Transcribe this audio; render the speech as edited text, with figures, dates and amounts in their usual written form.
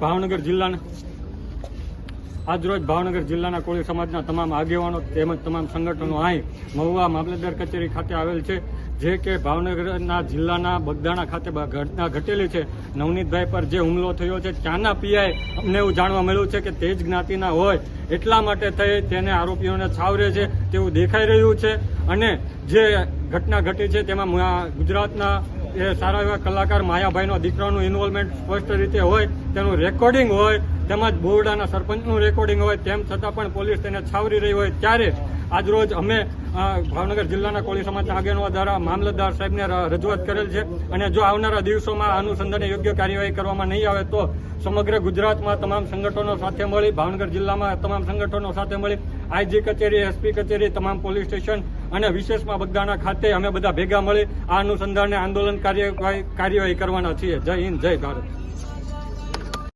ભાવનગર જિલ્લાના કોળી સમાજના તમામ આગેવાનો તેમજ તમામ સંગઠનો અહીં મહુવા મામલતદાર કચેરી ખાતે આવેલ છે, જે કે ભાવનગરના જિલ્લાના બગદાણા ખાતે ઘટના ઘટેલી છે. નવનીતભાઈ પર જે હુમલો થયો છે ત્યાંના પીઆઈ અમને એવું જાણવા મળ્યું છે કે તે જ જ્ઞાતિના હોય એટલા માટે થઈ તેને આરોપીઓને છાવરે છે તેવું દેખાઈ રહ્યું છે. અને જે ઘટના ઘટી છે તેમાં ગુજરાતના એ સારા એવા કલાકાર માયાભાઈનો દીકરાનું ઇન્વોલ્વમેન્ટ સ્પષ્ટ રીતે હોય, તેનું રેકોર્ડિંગ હોય, તેમજ બોરડાના સરપંચનું રેકોર્ડિંગ હોય, તેમ છતાં પણ પોલીસ તેને છાવરી રહી હોય ત્યારે આજરોજ અમે ભાવનગર જિલ્લાના કોળી સમાજના આગેવાનો દ્વારા મામલતદાર સાહેબને રજૂઆત કરેલ છે. અને જો આવનારા દિવસોમાં આ અનુસંધાને યોગ્ય કાર્યવાહી કરવામાં નહીં આવે તો સમગ્ર ગુજરાતમાં તમામ સંગઠનો સાથે મળી, ભાવનગર જિલ્લામાં તમામ સંગઠનો સાથે મળી આઈજી કચેરી, એસપી કચેરી, તમામ પોલીસ સ્ટેશન અને વિશેષમાં બગદાણા ખાતે અમે બધા ભેગા મળી આ અનુસંધાને આંદોલન કાર્યવાહી કરવાના છીએ. જય હિન્દ, જય ભારત.